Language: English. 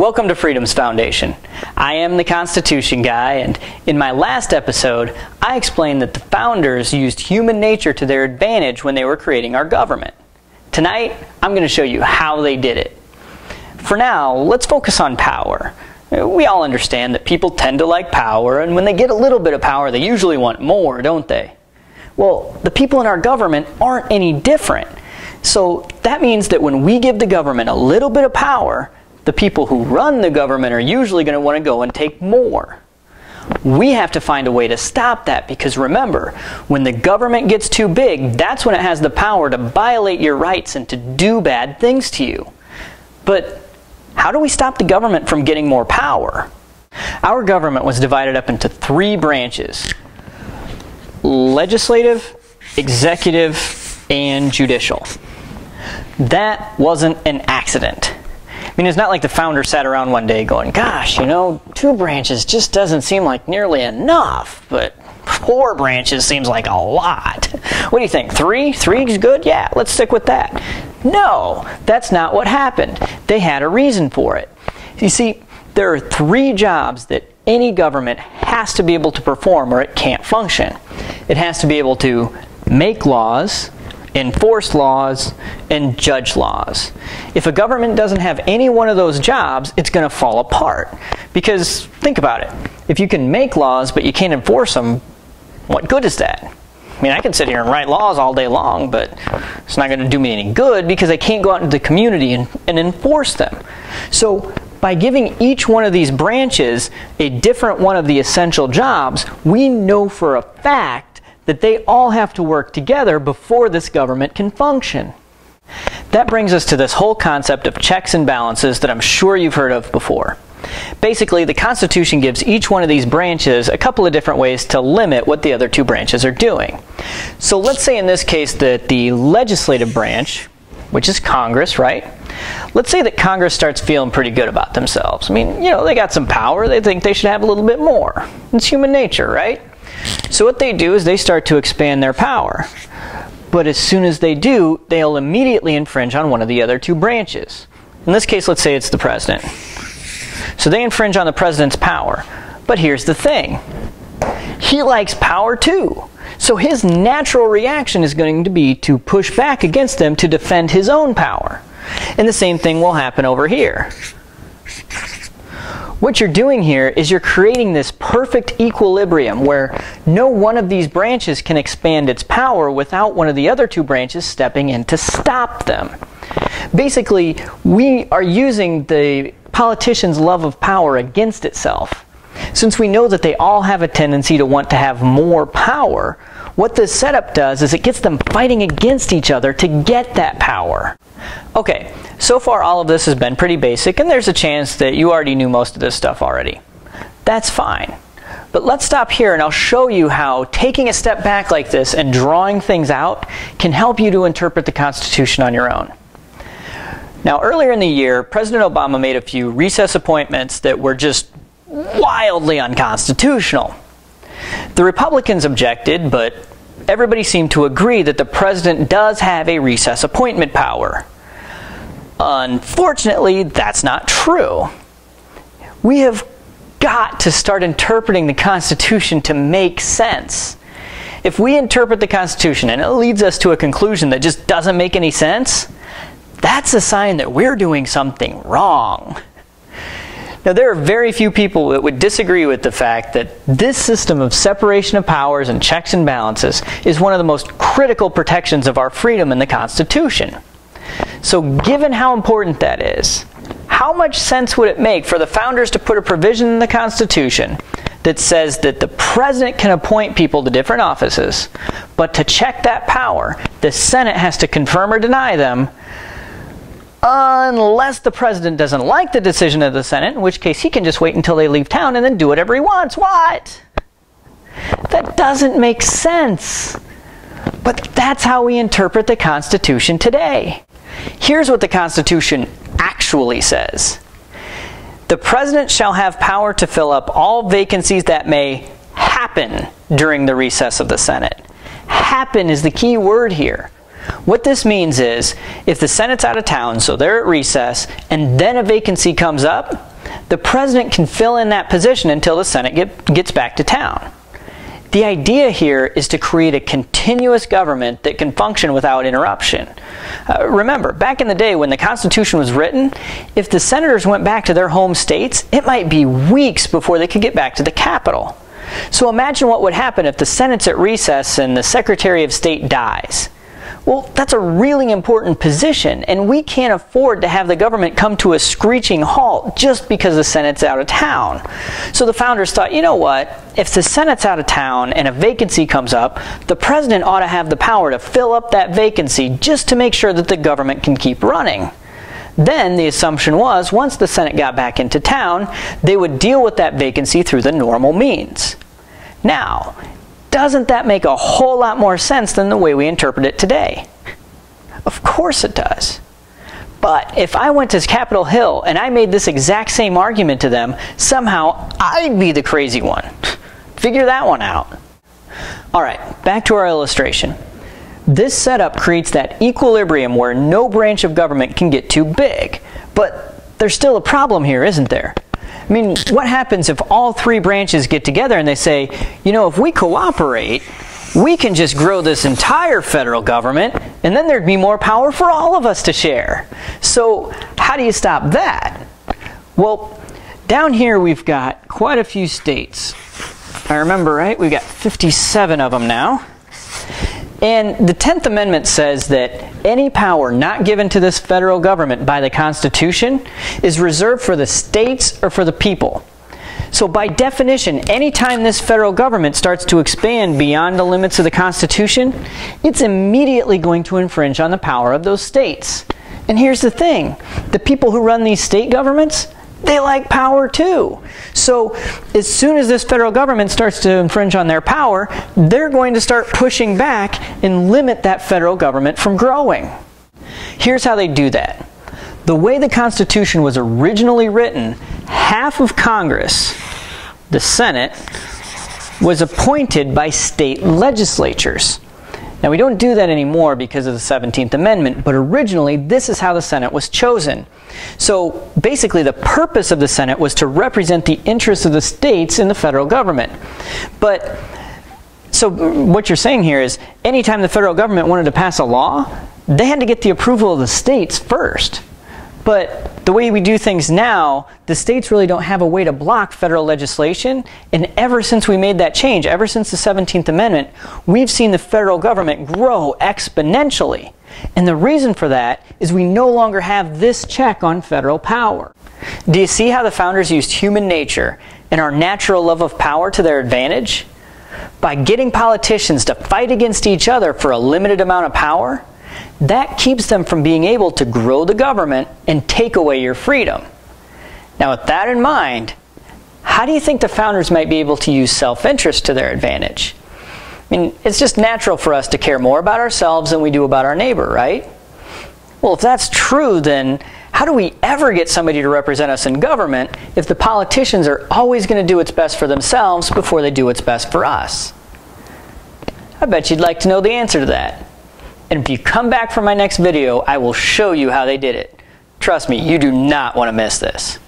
Welcome to Freedom's Foundation. I am the Constitution guy, and in my last episode, I explained that the founders used human nature to their advantage when they were creating our government. Tonight, I'm going to show you how they did it. For now, let's focus on power. We all understand that people tend to like power, and when they get a little bit of power, they usually want more, don't they? Well, the people in our government aren't any different. So that means that when we give the government a little bit of power, the people who run the government are usually going to want to go and take more. We have to find a way to stop that because remember, when the government gets too big, that's when it has the power to violate your rights and to do bad things to you. But how do we stop the government from getting more power? Our government was divided up into three branches: legislative, executive, and judicial. That wasn't an accident. I mean, it's not like the founders sat around one day going, gosh, you know, 2 branches just doesn't seem like nearly enough, but 4 branches seems like a lot. What do you think, 3? 3 is good? Yeah, let's stick with that. No, that's not what happened. They had a reason for it. You see, there are 3 jobs that any government has to be able to perform or it can't function. It has to be able to make laws, enforce laws, and judge laws. If a government doesn't have any one of those jobs, it's going to fall apart. Because, think about it. If you can make laws but you can't enforce them, what good is that? I mean, I can sit here and write laws all day long, but it's not going to do me any good because I can't go out into the community and enforce them. So, by giving each one of these branches a different one of the essential jobs, we know for a fact that they all have to work together before this government can function. That brings us to this whole concept of checks and balances that I'm sure you've heard of before. Basically, the Constitution gives each one of these branches a couple of different ways to limit what the other 2 branches are doing. So let's say in this case that the legislative branch, which is Congress, right? Let's say that Congress starts feeling pretty good about themselves. I mean, you know, they got some power, they think they should have a little bit more. It's human nature, right? So what they do is they start to expand their power. But as soon as they do, they'll immediately infringe on one of the other 2 branches. In this case, let's say it's the president. So they infringe on the president's power. But here's the thing. He likes power too. So his natural reaction is going to be to push back against them to defend his own power. And the same thing will happen over here. What you're doing here is you're creating this perfect equilibrium where no one of these branches can expand its power without one of the other 2 branches stepping in to stop them. Basically, we are using the politician's love of power against itself. Since we know that they all have a tendency to want to have more power, what this setup does is it gets them fighting against each other to get that power. Okay, so far all of this has been pretty basic, and there's a chance that you already knew most of this stuff already. That's fine. But let's stop here and I'll show you how taking a step back like this and drawing things out can help you to interpret the Constitution on your own. Now, earlier in the year, President Obama made a few recess appointments that were just wildly unconstitutional. The Republicans objected, but everybody seemed to agree that the president does have a recess appointment power. Unfortunately, that's not true. We have got to start interpreting the Constitution to make sense. If we interpret the Constitution and it leads us to a conclusion that just doesn't make any sense, that's a sign that we're doing something wrong. Now, there are very few people that would disagree with the fact that this system of separation of powers and checks and balances is one of the most critical protections of our freedom in the Constitution. So given how important that is, how much sense would it make for the founders to put a provision in the Constitution that says that the president can appoint people to different offices, but to check that power, the Senate has to confirm or deny them, unless the president doesn't like the decision of the Senate, in which case he can just wait until they leave town and then do whatever he wants. What? That doesn't make sense. But that's how we interpret the Constitution today. Here's what the Constitution actually says. The president shall have power to fill up all vacancies that may happen during the recess of the Senate. Happen is the key word here. What this means is, if the Senate's out of town, so they're at recess, and then a vacancy comes up, the president can fill in that position until the Senate gets back to town. The idea here is to create a continuous government that can function without interruption. Remember, back in the day when the Constitution was written, if the senators went back to their home states, it might be weeks before they could get back to the Capitol. So imagine what would happen if the Senate's at recess and the Secretary of State dies. Well, that's a really important position, and we can't afford to have the government come to a screeching halt just because the Senate's out of town. So the founders thought, you know what? If the Senate's out of town and a vacancy comes up, the president ought to have the power to fill up that vacancy just to make sure that the government can keep running. Then the assumption was, once the Senate got back into town, they would deal with that vacancy through the normal means. Now, doesn't that make a whole lot more sense than the way we interpret it today? Of course it does. But if I went to Capitol Hill and I made this exact same argument to them, somehow I'd be the crazy one. Figure that one out. Alright, back to our illustration. This setup creates that equilibrium where no branch of government can get too big. But there's still a problem here, isn't there? I mean, what happens if all three branches get together and they say, you know, if we cooperate, we can just grow this entire federal government, and then there'd be more power for all of us to share. So how do you stop that? Well, down here we've got quite a few states. If I remember right, we've got 57 of them now. And the 10th Amendment says that any power not given to this federal government by the Constitution is reserved for the states or for the people. So by definition, anytime this federal government starts to expand beyond the limits of the Constitution, it's immediately going to infringe on the power of those states. And here's the thing, the people who run these state governments, they like power too. So as soon as this federal government starts to infringe on their power, they're going to start pushing back and limit that federal government from growing. Here's how they do that. The way the Constitution was originally written, half of Congress, the Senate, was appointed by state legislatures. Now we don't do that anymore because of the 17th Amendment, but originally this is how the Senate was chosen. So basically the purpose of the Senate was to represent the interests of the states in the federal government. But so what you're saying here is anytime the federal government wanted to pass a law, they had to get the approval of the states first. But the way we do things now, the states really don't have a way to block federal legislation. And ever since we made that change, ever since the 17th Amendment, we've seen the federal government grow exponentially. And the reason for that is we no longer have this check on federal power. Do you see how the founders used human nature and our natural love of power to their advantage? By getting politicians to fight against each other for a limited amount of power, that keeps them from being able to grow the government and take away your freedom. Now with that in mind, how do you think the founders might be able to use self-interest to their advantage? I mean, it's just natural for us to care more about ourselves than we do about our neighbor, right? Well, if that's true, then how do we ever get somebody to represent us in government if the politicians are always going to do what's best for themselves before they do what's best for us? I bet you'd like to know the answer to that. And if you come back for my next video, I will show you how they did it. Trust me, you do not want to miss this.